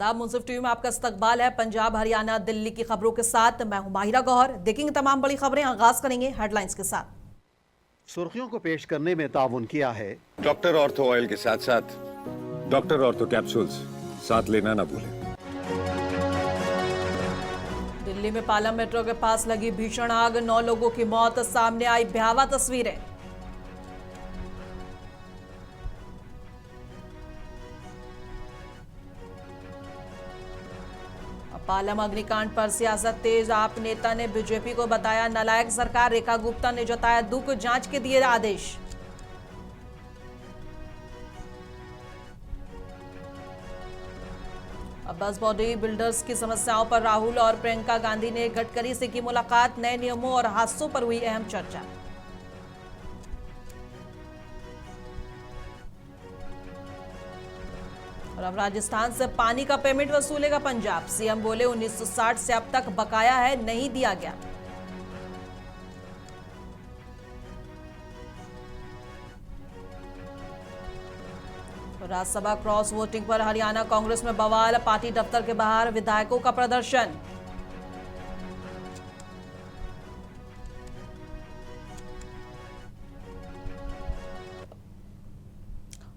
आदाब, मुंसिफ टीवी में आपका इस्तकबाल है। पंजाब, हरियाणा, दिल्ली की खबरों के साथ मैं हूं माहिरा गौहर। देखेंगे तमाम बड़ी खबरें। आगाज करेंगे हेडलाइंस के साथ। सुर्खियों को पेश करने में ताउन किया है डॉक्टर ऑर्थो ऑयल के साथ साथ डॉक्टर ऑर्थो कैप्सूल्स साथ लेना ना भूलें। दिल्ली में पालम मेट्रो के पास लगी भीषण आग, 9 लोगों की मौत, सामने आई भयावह तस्वीरें। पालम अग्निकांड पर सियासत तेज, आप नेता ने बीजेपी को बताया नालायक सरकार, रेखा गुप्ता ने जताया दुख, जांच के दिए आदेश। बस बॉडी बिल्डर्स की समस्याओं पर राहुल और प्रियंका गांधी ने गडकरी से की मुलाकात, नए नियमों और हादसों पर हुई अहम चर्चा। और अब राजस्थान से पानी का पेमेंट वसूलेगा पंजाब, सीएम बोले 1960 से अब तक बकाया है, नहीं दिया गया। राज्यसभा क्रॉस वोटिंग पर हरियाणा कांग्रेस में बवाल, पार्टी दफ्तर के बाहर विधायकों का प्रदर्शन।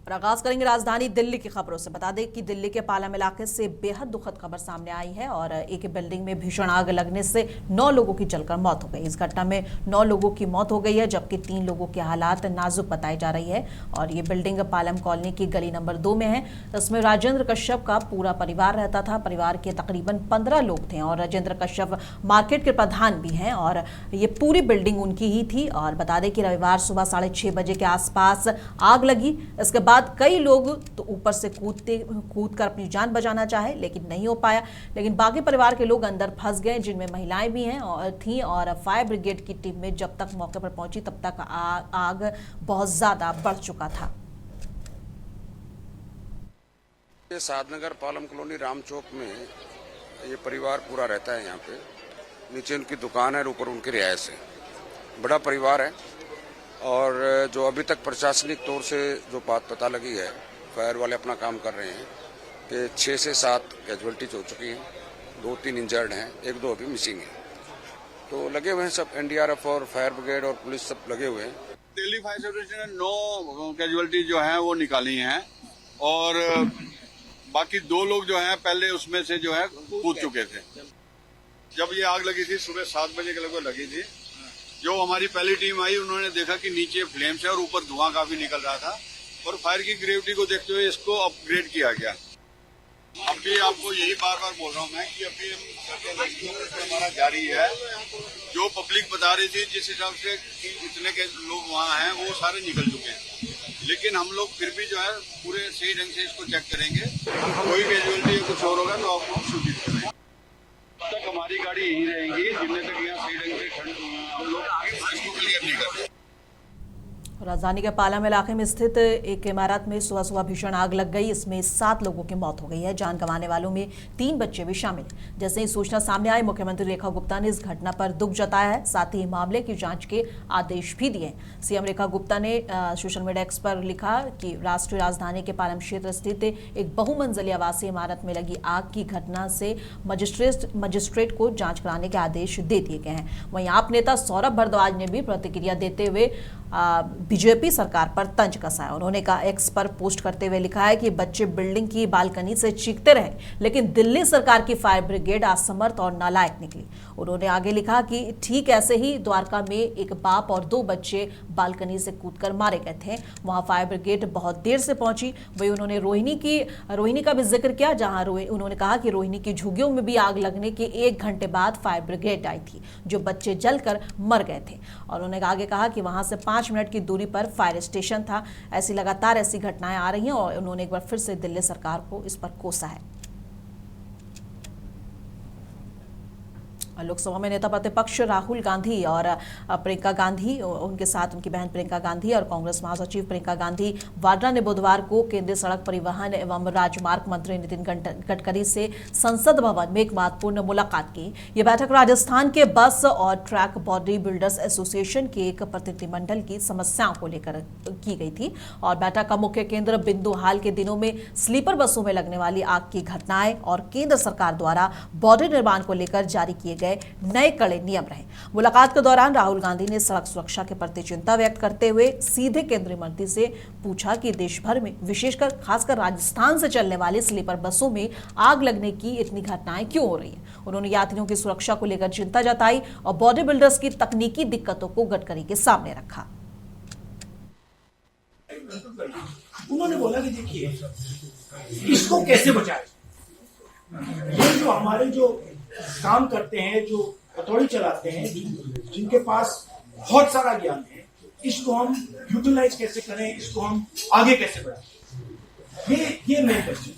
और आगाज करेंगे राजधानी दिल्ली की खबरों से। बता दें कि दिल्ली के पालम इलाके से बेहद दुखद खबर सामने आई है और एक बिल्डिंग में भीषण आग लगने से 9 लोगों की जलकर मौत हो गई। इस घटना में 9 लोगों की मौत हो गई है, जबकि 3 लोगों के हालात नाजुक बताई जा रही है। और ये बिल्डिंग पालम कॉलोनी की गली नंबर 2 में है। इसमें राजेंद्र कश्यप का पूरा परिवार रहता था। परिवार के तकरीबन 15 लोग थे और राजेंद्र कश्यप मार्केट के प्रधान भी हैं और ये पूरी बिल्डिंग उनकी ही थी। और बता दें कि रविवार सुबह 6:30 बजे के आसपास आग लगी। इसके बाद कई लोग तो ऊपर से कूद कर अपनी जान बचाना चाहे, लेकिन नहीं हो पाया। लेकिन बाकी परिवार के लोग अंदर फंस गए, जिनमें महिलाएं भी हैं और थीं। और फायर ब्रिगेड की टीम में जब तक मौके पर पहुंची तब तक आग बहुत ज्यादा बढ़ चुका था। ये साधनगर पालम कॉलोनी राम चौक में ये परिवार पूरा रहता है। यहाँ पे नीचे उनकी दुकान है और ऊपर उनकी रिहायश है। बड़ा परिवार है और जो अभी तक प्रशासनिक तौर से जो बात पता लगी है, फायर वाले अपना काम कर रहे हैं कि 6 से 7 कैजुअलिटीज हो चुकी हैं, 2-3 इंजर्ड हैं, 1-2 अभी मिसिंग हैं। तो लगे हुए हैं सब, एनडीआरएफ और फायर ब्रिगेड और पुलिस सब लगे हुए हैं। दिल्ली फायर सर्विस ने 9 कैजुअलिटी जो हैं वो निकाली हैं और बाकी 2 लोग जो हैं पहले उसमें से जो है कूद चुके थे। जब ये आग लगी थी सुबह 7 बजे के लगभग लगी थी। जो हमारी पहली टीम आई उन्होंने देखा कि नीचे फ्लेम्स है और ऊपर धुआं काफी निकल रहा था और फायर की ग्रेविटी को देखते हुए इसको अपग्रेड किया गया। अभी आपको यही बार बार बोल रहा हूँ मैं कि अभी हमारा जारी है। जो पब्लिक बता रही थी जिस हिसाब से इतने के लोग वहाँ हैं वो सारे निकल चुके हैं, लेकिन हम लोग फिर भी जो है पूरे सही ढंग से इसको चेक करेंगे। कोई कैजुअलिटी कुछ और होगा तो आपको सूचित करेंगे। तक हमारी गाड़ी यहीं रहेगी जितने तक यहाँ सही ढंग से हम लोग इसको क्लियर नहीं करते। राजधानी के पालम इलाके में स्थित एक इमारत में सुबह भीषण आग लग गई। इसमें 7 लोगों की मौत हो गई है। जान गंवाने वालों में 3 बच्चे भी शामिल। जैसे ही सूचना सामने आई, मुख्यमंत्री रेखा गुप्ता ने इस घटना पर दुख जताया है, साथ ही मामले की जांच के आदेश भी दिए। सीएम रेखा गुप्ता ने सोशल मीडिया एक्स पर लिखा कि राष्ट्रीय राजधानी के पालम क्षेत्र स्थित एक बहुमंजिली आवासीय इमारत में लगी आग की घटना से मजिस्ट्रेट को जांच कराने के आदेश दे दिए गए हैं। वहीं आप नेता सौरभ भारद्वाज ने भी प्रतिक्रिया देते हुए बीजेपी सरकार पर तंज कसा है। उन्होंने कहा, एक्स पर पोस्ट करते हुए लिखा है कि बच्चे बिल्डिंग की बालकनी से चीखते रहे, लेकिन दिल्ली सरकार की फायर ब्रिगेड असमर्थ और नालायक निकली। उन्होंने आगे लिखा कि ठीक ऐसे ही द्वारका में एक बाप और 2 बच्चे बालकनी से कूदकर मारे गए थे। वहां फायर ब्रिगेड बहुत देर से पहुंची। वही उन्होंने रोहिणी का भी जिक्र किया, जहां उन्होंने कहा कि रोहिणी की झुग्गियों में भी आग लगने के 1 घंटे बाद फायर ब्रिगेड आई थी, जो बच्चे जलकर मर गए थे। और उन्होंने आगे कहा कि वहां से 5 मिनट की दूरी पर फायर स्टेशन था। ऐसी लगातार ऐसी घटनाएं आ रही हैं और उन्होंने एक बार फिर से दिल्ली सरकार को इस पर कोसा है। लोकसभा में नेता प्रतिपक्ष राहुल गांधी और प्रियंका गांधी, उनके साथ उनकी बहन प्रियंका गांधी और कांग्रेस महासचिव प्रियंका गांधी वाड्रा ने बुधवार को केंद्रीय सड़क परिवहन एवं राजमार्ग मंत्री नितिन गडकरी से संसद भवन में एक महत्वपूर्ण मुलाकात की। यह बैठक राजस्थान के बस और ट्रक बॉडी बिल्डर्स एसोसिएशन के एक प्रतिनिधिमंडल की समस्याओं को लेकर की गई थी और बैठक का मुख्य केंद्र बिंदु हाल के दिनों में स्लीपर बसों में लगने वाली आग की घटनाएं और केंद्र सरकार द्वारा बॉर्डर निर्माण को लेकर जारी किए गए नए कड़े नियम रहे। मुलाकात के दौरान राहुल गांधी ने सड़क सुरक्षा के प्रति चिंता व्यक्त करते हुए सीधे केंद्रीय मंत्री से पूछा कि देश भर में विशेषकर खासकर राजस्थान से चलने वाली स्लीपर बसों में आग लगने की इतनी घटनाएं क्यों हो रही हैं। उन्होंने यात्रियों की सुरक्षा को लेकर चिंता जताई और बॉडी बिल्डर्स की तकनीकी दिक्कतों को गडकरी के सामने रखा। उन्होंने बोला कि देखिए इसको कैसे बचाएं। ये जो हमारे जो काम करते हैं, जो हथौड़ी चलाते हैं, जिनके पास बहुत सारा ज्ञान है, इसको हम यूटिलाइज कैसे करें, इसको हम आगे कैसे बढ़ाएं, ये मेन क्वेश्चन।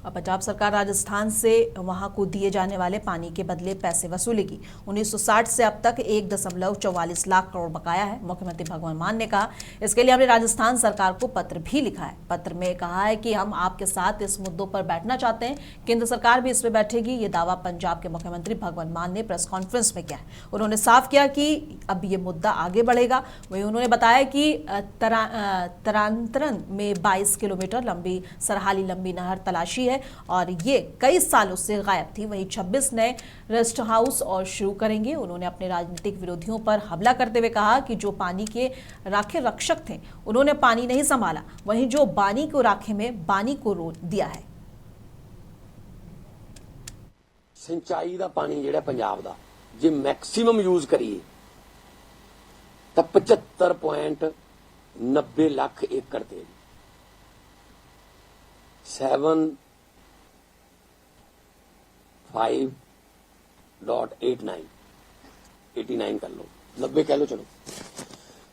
अब पंजाब सरकार राजस्थान से वहां को दिए जाने वाले पानी के बदले पैसे वसूलेगी। 1960 से अब तक 1.44 लाख करोड़ बकाया है। मुख्यमंत्री भगवंत मान ने कहा इसके लिए हमने राजस्थान सरकार को पत्र भी लिखा है। पत्र में कहा है कि हम आपके साथ इस मुद्दों पर बैठना चाहते हैं, केंद्र सरकार भी इसमें बैठेगी। ये दावा पंजाब के मुख्यमंत्री भगवंत मान ने प्रेस कॉन्फ्रेंस में किया है। उन्होंने साफ किया कि अब ये मुद्दा आगे बढ़ेगा। वहीं उन्होंने बताया कि तरांतरन में 22 किलोमीटर लंबी सरहाली लंबी नहर तलाशी है और ये कई सालों से गायब थी। वहीं 26 नए रेस्ट हाउस और शुरू करेंगे। उन्होंने अपने राजनीतिक विरोधियों पर हमला करते हुए कहा कि जो पानी के राखे रक्षक थे उन्होंने पानी नहीं संभाला, वहीं जो बानी को राखे में बानी को रोक दिया है। सिंचाई का पानी जिहड़ा पंजाब दा जे मैक्सिमम यूज करिए तो 75.90 लाख एकड़ ते 7.5.89 कर लो, 90 कह लो, चलो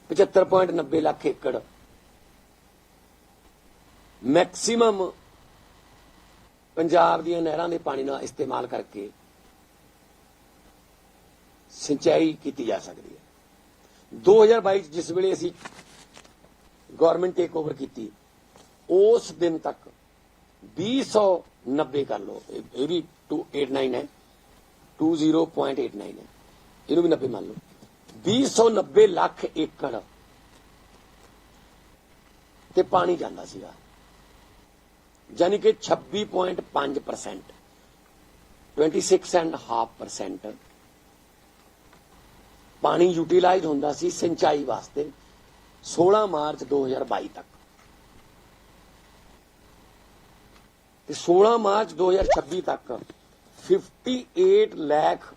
75.90 लाख एकड़ मैक्सिमम पंजाब दी नहरां दे पानी का इस्तेमाल करके सिंचाई की जा सकती है। 2022 जिस वेले असी गवर्नमेंट टेक ओवर की उस दिन तक 290 कर लो, ये भी 289 है, 20.89 है, इनू भी 90 मान लो, 290 लाख एकड़ ते पानी जांदा सीगा, यानी कि 26.5%, 26.5% पानी यूटिलाइज होंदा सी सिंचाई वास्ते 16 मार्च 2022 तक। 16 मार्च 2026 तक 58 लाख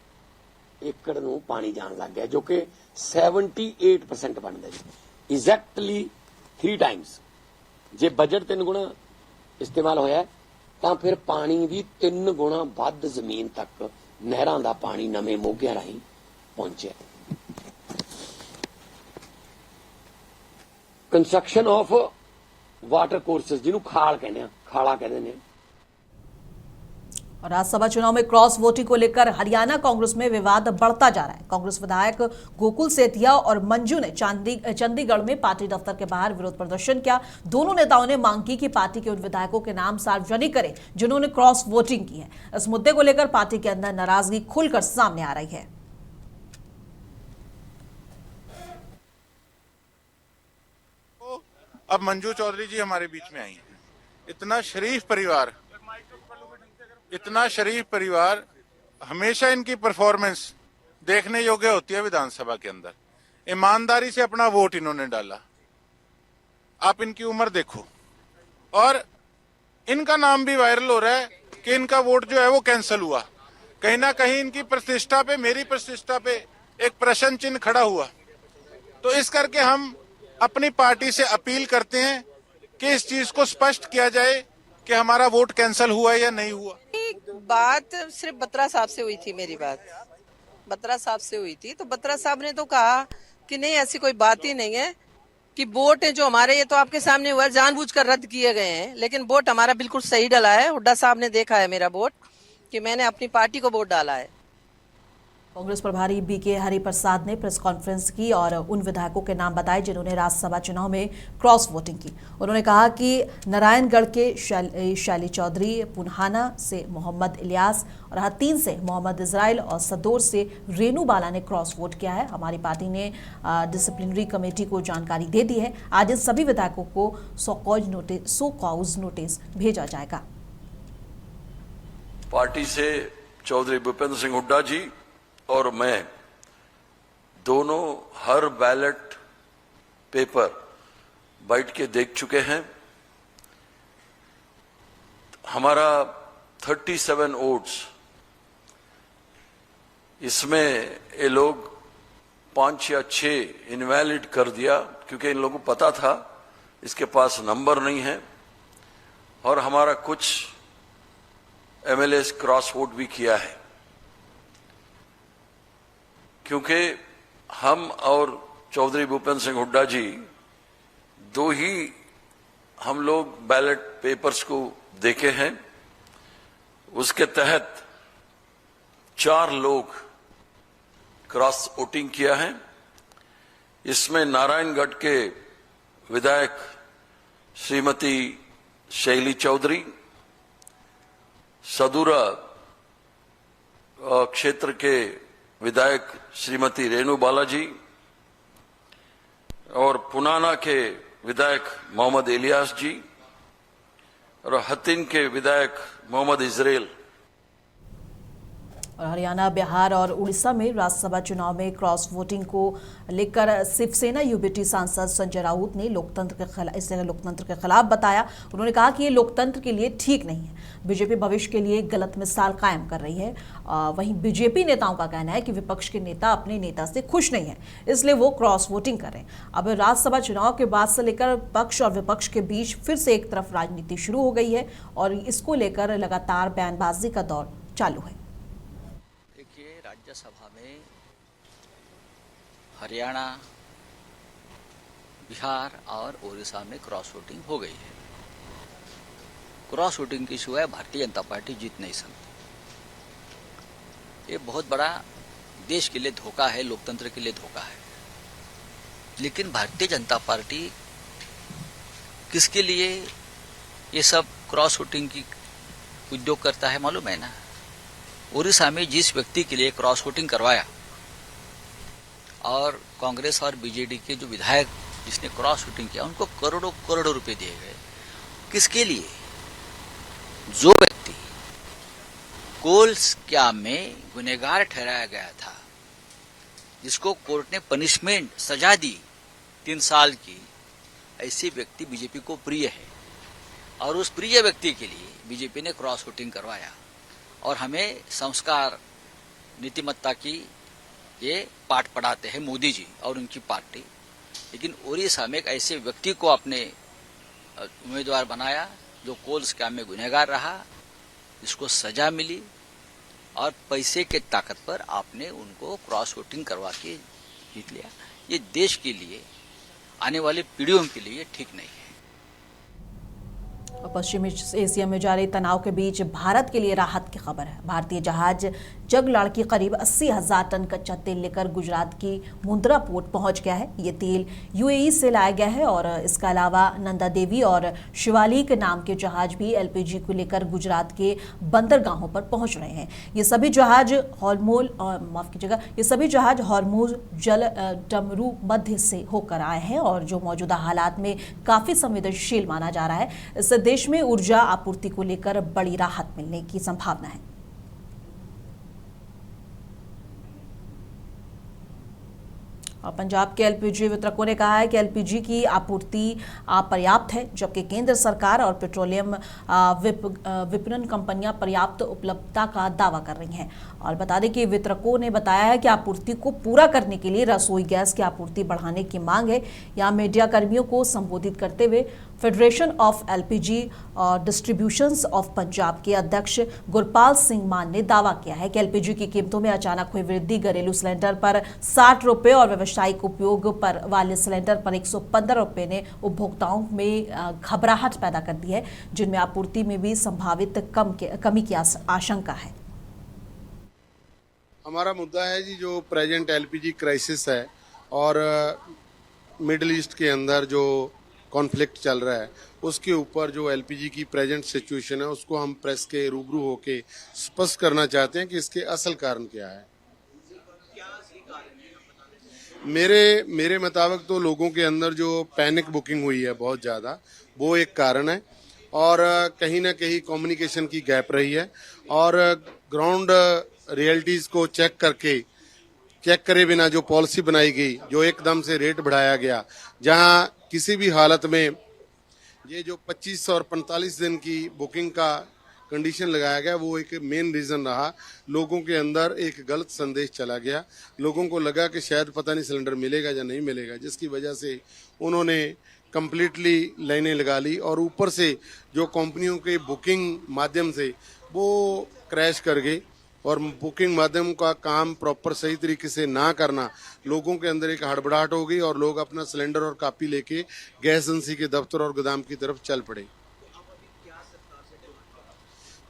एकड़ नूं पानी जान लग गया, जो कि 78% बनता जी, एग्जैक्टली 3 टाइम्स। जे बजट 3 गुणा इस्तेमाल होया तो फिर पानी भी 3 गुणा वध जमीन तक नहरां दा पानी नवे मोगियां राहीं पहुंचे। कंस्ट्रक्शन ऑफ वाटर कोर्सेज जिन्हों खाल कहने, खाला कहते हैं। और राज्यसभा चुनाव में क्रॉस वोटिंग को लेकर हरियाणा कांग्रेस में विवाद बढ़ता जा रहा है। कांग्रेस विधायक गोकुल सेतिया और मंजू ने चंडीगढ़ में पार्टी दफ्तर के बाहर विरोध प्रदर्शन किया। दोनों नेताओं ने मांग की कि पार्टी के उन विधायकों के नाम सार्वजनिक करें जिन्होंने क्रॉस वोटिंग की है। इस मुद्दे को लेकर पार्टी के अंदर नाराजगी खुलकर सामने आ रही है। अब मंजू चौधरी जी हमारे बीच में आई हैं। इतना शरीफ परिवार, हमेशा इनकी परफॉर्मेंस देखने योग्य होती है विधानसभा के अंदर। ईमानदारी से अपना वोट इन्होंने डाला। आप इनकी उम्र देखो, और इनका नाम भी वायरल हो रहा है कि इनका वोट जो है वो कैंसिल हुआ। कहीं ना कहीं इनकी प्रतिष्ठा पे, मेरी प्रतिष्ठा पे एक प्रश्न चिन्ह खड़ा हुआ। तो इस करके हम अपनी पार्टी से अपील करते हैं कि इस चीज को स्पष्ट किया जाए कि हमारा वोट कैंसिल हुआ या नहीं हुआ। बात सिर्फ बत्रा साहब से हुई थी, मेरी बात बत्रा साहब से हुई थी। तो बत्रा साहब ने तो कहा कि नहीं, ऐसी कोई बात ही नहीं है कि वोट है जो हमारे, ये तो आपके सामने हुआ, जानबूझकर रद्द किए गए हैं, लेकिन वोट हमारा बिल्कुल सही डला है। हुड्डा साहब ने देखा है मेरा वोट, कि मैंने अपनी पार्टी को वोट डाला है। कांग्रेस प्रभारी बीके हरिप्रसाद ने प्रेस कॉन्फ्रेंस की और उन विधायकों के नाम बताए जिन्होंने राज्यसभा चुनाव में क्रॉस वोटिंग की। उन्होंने कहा कि नारायणगढ़ के शैली चौधरी, पुन्हाना से मोहम्मद इलियास और हथीन से मोहम्मद इजराइल और सदौर से रेनू बाला ने क्रॉस वोट किया है। हमारी पार्टी ने डिसिप्लिनरी कमेटी को जानकारी दे दी है। आज इन सभी विधायकों को सो कॉज नोटिस भेजा जाएगा। पार्टी से चौधरी भूपेंद्र सिंह हुड्डा जी और मैं दोनों हर बैलेट पेपर बैठ के देख चुके हैं। हमारा 37 वोट्स, इसमें ये लोग 5 या 6 इनवैलिड कर दिया क्योंकि इन लोगों को पता था इसके पास नंबर नहीं है, और हमारा कुछ एमएलए क्रॉस वोट भी किया है क्योंकि हम और चौधरी भूपेंद्र सिंह हुड्डा जी दो ही हम लोग बैलेट पेपर्स को देखे हैं। उसके तहत 4 लोग क्रॉस वोटिंग किया है। इसमें नारायणगढ़ के विधायक श्रीमती शैली चौधरी, सदूरा क्षेत्र के विधायक श्रीमती रेनू बालाजी और पुनाना के विधायक मोहम्मद इलियास जी और हथीन के विधायक मोहम्मद इजराइल। और हरियाणा, बिहार और उड़ीसा में राज्यसभा चुनाव में क्रॉस वोटिंग को लेकर शिवसेना यूबीटी सांसद संजय राउत ने इसे लोकतंत्र के खिलाफ बताया। उन्होंने कहा कि ये लोकतंत्र के लिए ठीक नहीं है। बीजेपी भविष्य के लिए गलत मिसाल कायम कर रही है। वहीं बीजेपी नेताओं का कहना है कि विपक्ष के नेता अपने नेता से खुश नहीं है, इसलिए वो क्रॉस वोटिंग कर रहे हैं। अब राज्यसभा चुनाव के बाद से लेकर पक्ष और विपक्ष के बीच फिर से एक तरफ राजनीति शुरू हो गई है और इसको लेकर लगातार बयानबाजी का दौर चालू है। राज्यसभा में हरियाणा, बिहार और उड़ीसा में क्रॉस वोटिंग हो गई है। क्रॉस वोटिंग के सिवाय भारतीय जनता पार्टी जीत नहीं सकती। ये बहुत बड़ा देश के लिए धोखा है, लोकतंत्र के लिए धोखा है। लेकिन भारतीय जनता पार्टी किसके लिए ये सब क्रॉस वोटिंग की उद्योग करता है मालूम है ना? उड़ीसा में जिस व्यक्ति के लिए क्रॉस वोटिंग करवाया और कांग्रेस और बीजेडी के जो विधायक जिसने क्रॉस वोटिंग किया उनको करोड़ों करोड़ों रुपए दिए गए। किसके लिए? जो व्यक्ति कोल स्कैम में गुनहगार ठहराया गया था, जिसको कोर्ट ने पनिशमेंट सजा दी 3 साल की, ऐसे व्यक्ति बीजेपी को प्रिय है और उस प्रिय व्यक्ति के लिए बीजेपी ने क्रॉस वोटिंग करवाया। और हमें संस्कार, नीतिमत्ता की ये पाठ पढ़ाते हैं मोदी जी और उनकी पार्टी। लेकिन उड़ीसा में एक ऐसे व्यक्ति को अपने उम्मीदवार बनाया जो कोल स्कैम में गुनहगार रहा, जिसको सजा मिली, और पैसे के ताकत पर आपने उनको क्रॉस वोटिंग करवा के जीत लिया। ये देश के लिए, आने वाली पीढ़ियों के लिए ठीक नहीं है। पश्चिमी एशिया में जारी तनाव के बीच भारत के लिए राहत की खबर है। भारतीय जहाज जगलाड़की करीब 80,000 टन कच्चा तेल लेकर गुजरात की मुंद्रा पोर्ट पहुंच गया है। ये तेल यूएई से लाया गया है और इसके अलावा नंदा देवी और शिवालिक नाम के जहाज भी एलपीजी को लेकर गुजरात के बंदरगाहों पर पहुंच रहे हैं। ये सभी जहाज हॉर्मुज जल डमरू मध्य से होकर आए हैं और जो मौजूदा हालात में काफी संवेदनशील माना जा रहा है। इससे देश में ऊर्जा आपूर्ति को लेकर बड़ी राहत मिलने की संभावना है। और पंजाब के एलपीजी वितरकों ने कहा है कि एलपीजी की आपूर्ति पर्याप्त है, जबकि केंद्र सरकार और पेट्रोलियम विपणन कंपनियां पर्याप्त उपलब्धता का दावा कर रही हैं। और बता दें कि वितरकों ने बताया है कि आपूर्ति को पूरा करने के लिए रसोई गैस की आपूर्ति बढ़ाने की मांग है। यहाँ मीडिया कर्मियों को संबोधित करते हुए फेडरेशन ऑफ एलपीजी और डिस्ट्रीब्यूशंस ऑफ पंजाब के अध्यक्ष गुरपाल सिंह मान ने दावा किया है कि एलपीजी की कीमतों में अचानक हुई वृद्धि घरेलू सिलेंडर पर 60 रुपये और व्यावसायिक उपयोग पर वाले सिलेंडर पर 115 रुपये ने उपभोक्ताओं में घबराहट पैदा कर दी है, जिनमें आपूर्ति में भी संभावित कमी की आशंका है। हमारा मुद्दा है जी जो प्रेजेंट एलपीजी क्राइसिस है और मिडिल ईस्ट के अंदर जो कॉन्फ्लिक्ट चल रहा है उसके ऊपर जो एलपीजी की प्रेजेंट सिचुएशन है उसको हम प्रेस के रूबरू होके स्पष्ट करना चाहते हैं कि इसके असल कारण क्या है। मेरे मुताबिक तो लोगों के अंदर जो पैनिक बुकिंग हुई है बहुत ज़्यादा, वो एक कारण है और कहीं ना कहीं कम्युनिकेशन की गैप रही है और ग्राउंड रियलिटीज़ को चेक करे बिना जो पॉलिसी बनाई गई, जो एकदम से रेट बढ़ाया गया, जहां किसी भी हालत में ये जो 25 और 45 दिन की बुकिंग का कंडीशन लगाया गया, वो एक मेन रीज़न रहा। लोगों के अंदर एक गलत संदेश चला गया, लोगों को लगा कि शायद पता नहीं सिलेंडर मिलेगा या नहीं मिलेगा, जिसकी वजह से उन्होंने कम्प्लीटली लाइनें लगा ली और ऊपर से जो कंपनियों के बुकिंग माध्यम से वो क्रैश कर गई और बुकिंग माध्यम का काम प्रॉपर सही तरीके से ना करना, लोगों के अंदर एक हड़बड़ाहट हो गई और लोग अपना सिलेंडर और कापी लेके गैस एजेंसी के दफ्तर और गोदाम की तरफ चल पड़े।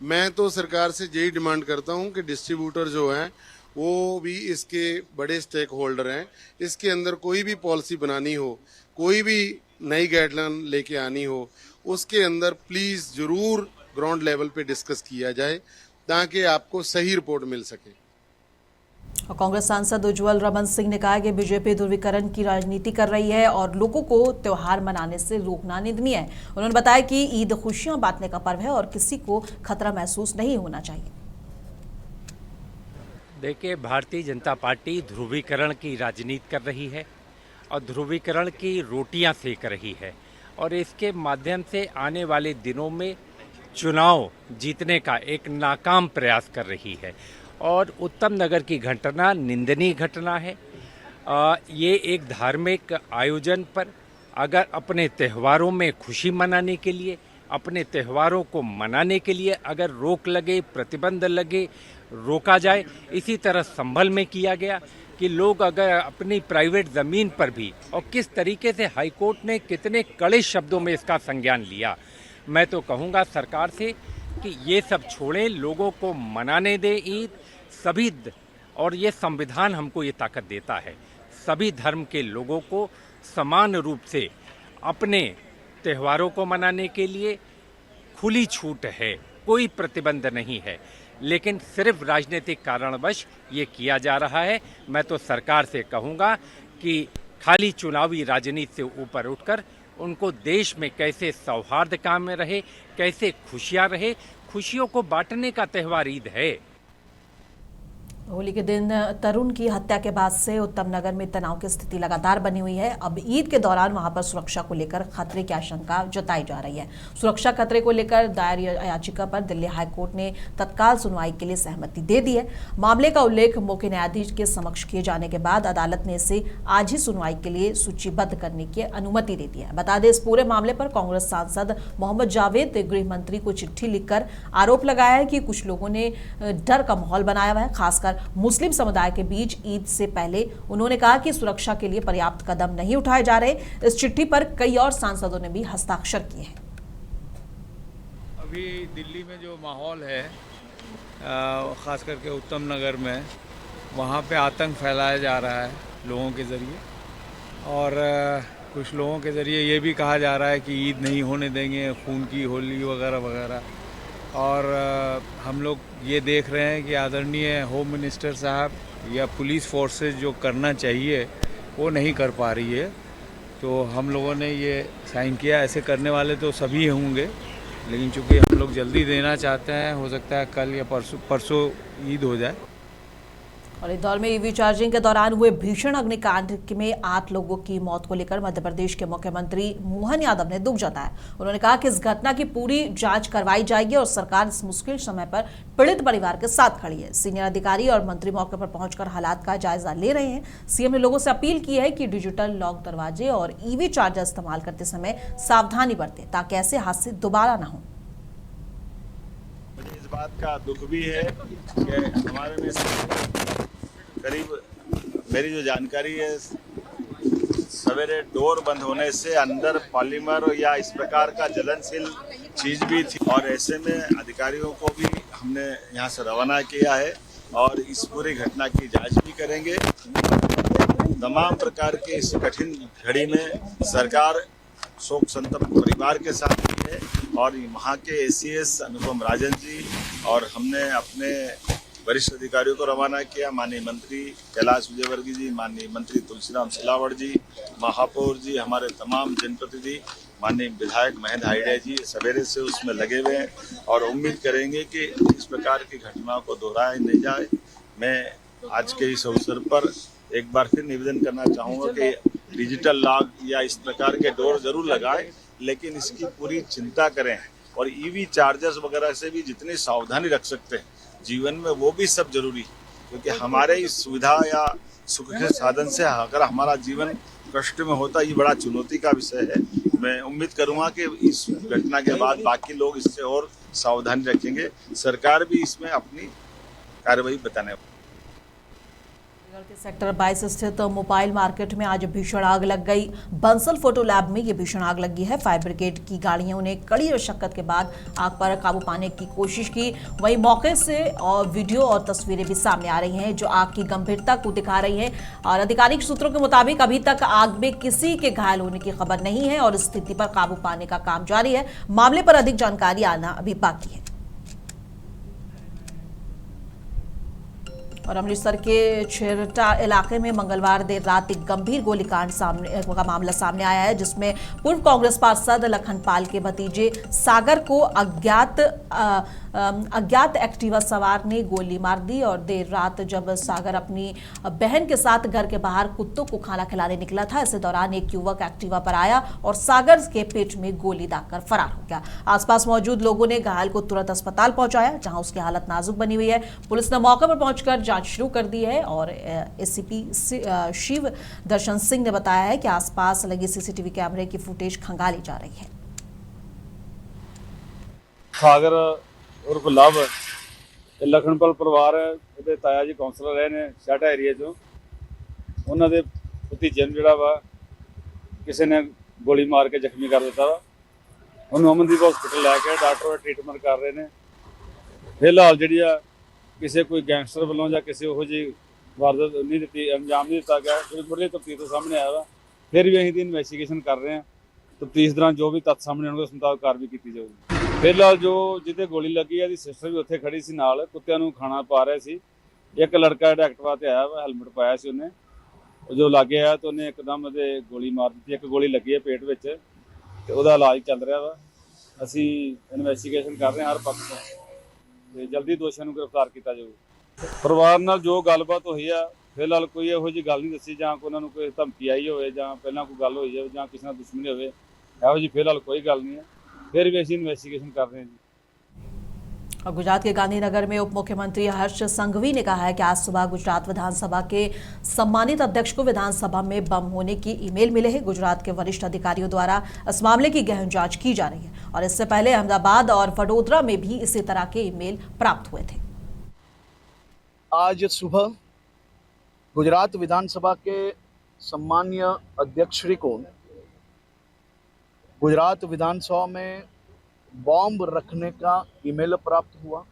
मैं तो सरकार से यही डिमांड करता हूं कि डिस्ट्रीब्यूटर जो हैं वो भी इसके बड़े स्टेक होल्डर हैं। इसके अंदर कोई भी पॉलिसी बनानी हो, कोई भी नई गाइडलाइन लेके आनी हो, उसके अंदर प्लीज़ ज़रूर ग्राउंड लेवल पे डिस्कस किया जाए ताकि आपको सही रिपोर्ट मिल सके। और कांग्रेस सांसद उज्जवल रमन सिंह ने कहा कि बीजेपी ध्रुवीकरण की राजनीति कर रही है और लोगों को त्योहार मनाने से रोकना निंदनीय है। उन्होंने बताया कि ईद खुशियां बांटने का पर्व है और किसी को खतरा महसूस नहीं होना चाहिए। देखिए, भारतीय जनता पार्टी ध्रुवीकरण की राजनीति कर रही है और ध्रुवीकरण की रोटियां सेक रही है और इसके माध्यम से आने वाले दिनों में चुनाव जीतने का एक नाकाम प्रयास कर रही है और उत्तम नगर की घटना निंदनीय घटना है। ये एक धार्मिक आयोजन पर अगर अपने त्योहारों में खुशी मनाने के लिए, अपने त्योहारों को मनाने के लिए अगर रोक लगे, प्रतिबंध लगे, रोका जाए, इसी तरह संभल में किया गया कि लोग अगर अपनी प्राइवेट ज़मीन पर भी, और किस तरीके से हाईकोर्ट ने कितने कड़े शब्दों में इसका संज्ञान लिया। मैं तो कहूँगा सरकार से कि ये सब छोड़ें, लोगों को मनाने दें ईद सभी, और ये संविधान हमको ये ताकत देता है, सभी धर्म के लोगों को समान रूप से अपने त्योहारों को मनाने के लिए खुली छूट है, कोई प्रतिबंध नहीं है, लेकिन सिर्फ राजनीतिक कारणवश ये किया जा रहा है। मैं तो सरकार से कहूँगा कि खाली चुनावी राजनीति से ऊपर उठकर उनको देश में कैसे सौहार्द कायम रहे, कैसे खुशियाँ रहे, खुशियों को बांटने का त्यौहार ईद है। होली के दिन तरुण की हत्या के बाद से उत्तम नगर में तनाव की स्थिति लगातार बनी हुई है। अब ईद के दौरान वहां पर सुरक्षा को लेकर खतरे की आशंका जताई जा रही है। सुरक्षा खतरे को लेकर दायर याचिका पर दिल्ली हाईकोर्ट ने तत्काल सुनवाई के लिए सहमति दे दी है। मामले का उल्लेख मुख्य न्यायाधीश के समक्ष किए जाने के बाद अदालत ने इसे आज ही सुनवाई के लिए सूचीबद्ध करने की अनुमति दे दी है। बता दें, इस पूरे मामले पर कांग्रेस सांसद मोहम्मद जावेद ने गृह मंत्री को चिट्ठी लिखकर आरोप लगाया है कि कुछ लोगों ने डर का माहौल बनाया हुआ है, खासकर मुस्लिम समुदाय के बीच। ईद से पहले उन्होंने कहा कि सुरक्षा के लिए पर्याप्त कदम नहीं उठाए जा रहे। इस चिट्ठी पर कई और सांसदों ने भी हस्ताक्षर किए हैं। अभी दिल्ली में जो माहौल है, खास करके उत्तम नगर में, वहाँ पे आतंक फैलाया जा रहा है लोगों के ज़रिए, और कुछ लोगों के ज़रिए ये भी कहा जा रहा है कि ईद नहीं होने देंगे, खून की होली वगैरह वगैरह। और हम लोग ये देख रहे हैं कि आदरणीय होम मिनिस्टर साहब या पुलिस फोर्सेस जो करना चाहिए वो नहीं कर पा रही है। तो हम लोगों ने ये साइन किया। ऐसे करने वाले तो सभी होंगे, लेकिन चूँकि हम लोग जल्दी देना चाहते हैं, हो सकता है कल या परसों ईद हो जाए। और इंदौर में ईवी चार्जिंग के दौरान हुए भीषण अग्निकांड में 8 लोगों की मौत को लेकर मध्य प्रदेश के मुख्यमंत्री मोहन यादव ने दुख जताया। उन्होंने कहा कि इस घटना की पूरी जांच करवाई जाएगी और सरकार इस मुश्किल समय पर पीड़ित परिवार के साथ खड़ी है। सीनियर अधिकारी और मंत्री मौके पर पहुंचकर हालात का जायजा ले रहे हैं। सीएम ने लोगों से अपील की है कि डिजिटल लॉक दरवाजे और ईवी चार्जर इस्तेमाल करते समय सावधानी बरतें ताकि ऐसे हादसे दोबारा न हो। मुझे इस बात का दुख भी है कि हमारे में करीब, मेरी जो जानकारी है, सवेरे डोर बंद होने से अंदर पॉलीमर या इस प्रकार का जलनशील चीज भी थी, और ऐसे में अधिकारियों को भी हमने यहाँ से रवाना किया है और इस पूरी घटना की जांच भी करेंगे। तमाम प्रकार के इस कठिन घड़ी में सरकार शोक संतप्त परिवार के साथ भी है और वहाँ के एसीएस अनुपम राजन जी और हमने अपने वरिष्ठ अधिकारियों को रवाना किया। माननीय मंत्री कैलाश विजयवर्गीय जी, माननीय मंत्री तुलसीराम सिलावट जी, महापौर जी, हमारे तमाम जनप्रतिनिधि, माननीय विधायक महेंद्र हाइडे जी सवेरे से उसमें लगे हुए हैं और उम्मीद करेंगे कि इस प्रकार की घटनाओं को दोहराया नहीं जाए। मैं आज के इस अवसर पर एक बार फिर निवेदन करना चाहूँगा कि डिजिटल लॉक या इस प्रकार के डोर जरूर लगाएं, लेकिन इसकी पूरी चिंता करें और ईवी चार्जर्स वगैरह से भी जितनी सावधानी रख सकते हैं जीवन में वो भी सब जरूरी, क्योंकि हमारे इस सुविधा या सुख के साधन से अगर हमारा जीवन कष्ट में होता ये बड़ा चुनौती का विषय है। मैं उम्मीद करूंगा कि इस घटना के बाद बाकी लोग इससे और सावधानी रखेंगे, सरकार भी इसमें अपनी कार्रवाई बताने। के सेक्टर 22 स्थित मोबाइल मार्केट में आज भीषण आग लग गई। बंसल फोटो लैब में ये भीषण आग लगी है। फायर ब्रिगेड की गाड़ियों ने कड़ी मशक्कत के बाद आग पर काबू पाने की कोशिश की। वहीं मौके से और वीडियो और तस्वीरें भी सामने आ रही हैं जो आग की गंभीरता को दिखा रही हैं और आधिकारिक सूत्रों के मुताबिक अभी तक आग में किसी के घायल होने की खबर नहीं है और स्थिति पर काबू पाने का काम जारी है। मामले पर अधिक जानकारी आना अभी बाकी है। और अमृतसर के छेरटा इलाके में मंगलवार देर रात एक गंभीर गोलीकांड का मामला सामने आया है, जिसमें पूर्व कांग्रेस पार्षद लखनपाल के भतीजे सागर को अज्ञात एक्टिवा सवार ने गोली मार दी। और देर रात जब सागर अपनी बहन के साथ घर के बाहर कुत्तों को खाना खिलाने निकला था, इसी दौरान एक युवक एक्टिवा पर आया और सागर के पेट में गोली दागकर फरार हो गया। आसपास मौजूद लोगों ने घायल को तुरंत अस्पताल पहुंचाया, जहां उसकी हालत नाजुक बनी हुई है। पुलिस ने मौके पर पहुंचकर जांच शुरू कर दी है और एसीपी शिव दर्शन सिंह ने बताया है कि आसपास लगे सीसीटीवी कैमरे की फुटेज खंगाली जा रही है। सागर उर्फ लव लखनपाल परिवार ਉਹਦੇ ਤਾਇਆ ਜੀ ਕਾਉਂਸਲਰ ਰਹੇ ਨੇ ਛਾਟਾ ਏਰੀਆ ਚੋਂ, ਉਹਨਾਂ ਦੇ ਭਤੀਜੇ ਨੂੰ ਜਿਹੜਾ ਵਾ ਕਿਸੇ ਨੇ ਗੋਲੀ ਮਾਰ ਕੇ ਜ਼ਖਮੀ ਕਰ ਦਿੱਤਾ ਵਾ। ਉਹਨੂੰ ਅਮਨਦੀਪ ਹਸਪੀਟਲ ਲੈ ਕੇ ਡਾਕਟਰ ਟ੍ਰੀਟਮੈਂਟ ਕਰ ਰਹੇ ਨੇ। ਫਿਲਹਾਲ ਜਿਹੜੀ ਆ ਕਿਸੇ ਕੋਈ ਗੈਂਗਸਟਰ ਵੱਲੋਂ ਜਾਂ ਕਿਸੇ ਉਹੋ ਜਿਹੀ ਵਾਰਦਾਤ ਨਹੀਂ ਦਿੱਤੀ, ਅੰਜਾਮ ਨਹੀਂ ਦਿੱਤਾ ਗਿਆ। ਜਿਹੜੀ ਮੁੱਢਲੀ ਤਫਤੀਸ਼ ਤੋਂ ਸਾਹਮਣੇ ਆਇਆ ਵਾ, ਫਿਰ ਵੀ ਅਸੀਂ ਦੀ ਇਨਵੈਸਟੀਗੇਸ਼ਨ ਕਰ ਰਹੇ ਹਾਂ। ਤਫਤੀਸ਼ ਦੌਰਾਨ ਜੋ ਵੀ ਤੱਥ ਸਾਹਮਣੇ ਆਉਣਗੇ ਉਸ ਮੁਤਾਬਕ ਕਾਰਵਾਈ ਕੀਤੀ ਜਾਊਗੀ। ਫਿਲਹਾਲ ਜੋ ਜਿਹਦੇ ਗੋਲੀ ਲੱਗੀ ਹੈ ਦੀ ਸਿਸਟਰ ਵੀ ਉੱਥੇ ਖੜੀ ਸੀ ਨਾਲ, ਕੁੱਤਿਆਂ ਨੂੰ ਖਾਣਾ ਪਾ ਰਿਹਾ ਸੀ। ਇੱਕ ਲੜਕਾ ਜਿਹੜਾ ਐਕਟਿਵਾ ਤੇ ਆਇਆ ਵਾ, ਹੈਲਮਟ ਪਾਇਆ ਸੀ ਉਹਨੇ, ਜੋ ਲਾਗੇ ਆਇਆ ਤਾਂ ਉਹਨੇ ਇੱਕਦਮ ਉਹਦੇ ਗੋਲੀ ਮਾਰ ਦਿੱਤੀ। ਇੱਕ ਗੋਲੀ ਲੱਗੀ ਹੈ ਪੇਟ ਵਿੱਚ ਤੇ ਉਹਦਾ ਇਲਾਜ ਚੱਲ ਰਿਹਾ ਵਾ। ਅਸੀਂ ਇਨਵੈਸਟੀਗੇਸ਼ਨ ਕਰ ਰਹੇ ਹਾਂ ਹਰ ਪੱਖ ਤੋਂ ਤੇ ਜਲਦੀ ਦੋਸ਼ੀਆਂ ਨੂੰ ਗ੍ਰਿਫਤਾਰ ਕੀਤਾ ਜਾਊਗਾ। ਪਰਿਵਾਰ ਨਾਲ ਜੋ ਗੱਲਬਾਤ ਹੋਈ ਆ, ਫਿਲਹਾਲ ਕੋਈ ਇਹੋ ਜਿਹੀ ਗੱਲ ਨਹੀਂ ਦੱਸੀ ਜਾਂ ਉਹਨਾਂ ਨੂੰ ਕੋਈ ਧਮਕੀ ਆਈ ਹੋਵੇ ਜਾਂ ਪਹਿਲਾਂ ਕੋਈ ਗੱਲ ਹੋਈ ਜਾਵੇ ਜਾਂ ਕਿਸੇ ਨਾਲ ਦੁਸ਼ਮਣੀ ਹੋਵੇ, ਇਹੋ ਜਿਹੀ ਫਿਲਹਾਲ ਕੋਈ ਗੱਲ नहीं है। फिर भी ऐसी इन्वेस्टिगेशन कर रहे हैं जी। और गुजरात के गांधीनगर में उप मुख्यमंत्री हर्ष संघवी ने कहा है कि आज सुबह गुजरात विधानसभा के सम्मानित अध्यक्ष को विधानसभा में बम होने की ईमेल मिले हैं। गुजरात के वरिष्ठ अधिकारियों द्वारा इस मामले की गहन जांच की जा रही है और इससे पहले अहमदाबाद और वडोदरा में भी इसी तरह के ईमेल प्राप्त हुए थे। आज सुबह गुजरात विधानसभा के सम्मान्य अध्यक्ष श्री को गुजरात विधानसभा में बॉम्ब रखने का ईमेल प्राप्त हुआ।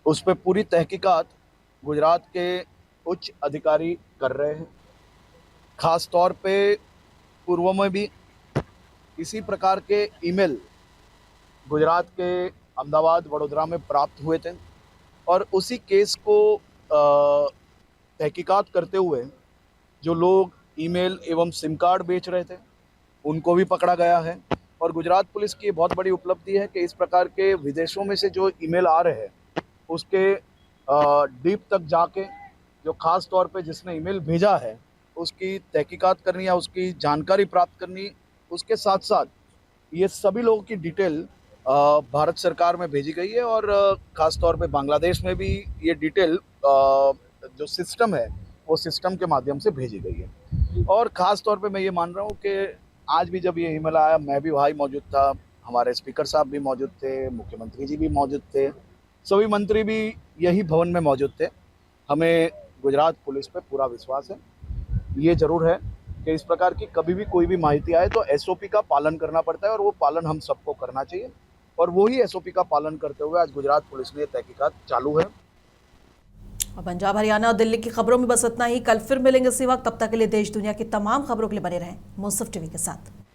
उस पर पूरी तहकीकात गुजरात के उच्च अधिकारी कर रहे हैं। ख़ास तौर पे पूर्व में भी इसी प्रकार के ईमेल गुजरात के अहमदाबाद वडोदरा में प्राप्त हुए थे और उसी केस को तहकीकात करते हुए जो लोग ईमेल एवं सिम कार्ड बेच रहे थे उनको भी पकड़ा गया है। और गुजरात पुलिस की बहुत बड़ी उपलब्धि है कि इस प्रकार के विदेशों में से जो ईमेल आ रहे हैं उसके डीप तक जाके जो ख़ास तौर पे जिसने ईमेल भेजा है उसकी तहकीकात करनी या उसकी जानकारी प्राप्त करनी, उसके साथ साथ ये सभी लोगों की डिटेल भारत सरकार में भेजी गई है और ख़ास तौर पे बांग्लादेश में भी ये डिटेल जो सिस्टम है वो सिस्टम के माध्यम से भेजी गई है। और ख़ास तौर पे मैं ये मान रहा हूँ कि आज भी जब ये ईमेल आया मैं भी वहाँ मौजूद था, हमारे स्पीकर साहब भी मौजूद थे, मुख्यमंत्री जी भी मौजूद थे, सभी मंत्री भी यही भवन में मौजूद थे। हमें गुजरात पुलिस पे पूरा विश्वास है। ये ज़रूर है कि इस प्रकार की कभी भी कोई भी माहिती आए तो SOP का पालन करना पड़ता है और वो पालन हम सबको करना चाहिए और वही SOP का पालन करते हुए आज गुजरात पुलिस ने तहकीकात चालू है और पंजाब, हरियाणा और दिल्ली की खबरों में बस इतना ही। कल फिर मिलेंगे इसी वक्त। तब तक के लिए देश दुनिया की तमाम खबरों के लिए बने रहें मुंसिफ टीवी के साथ।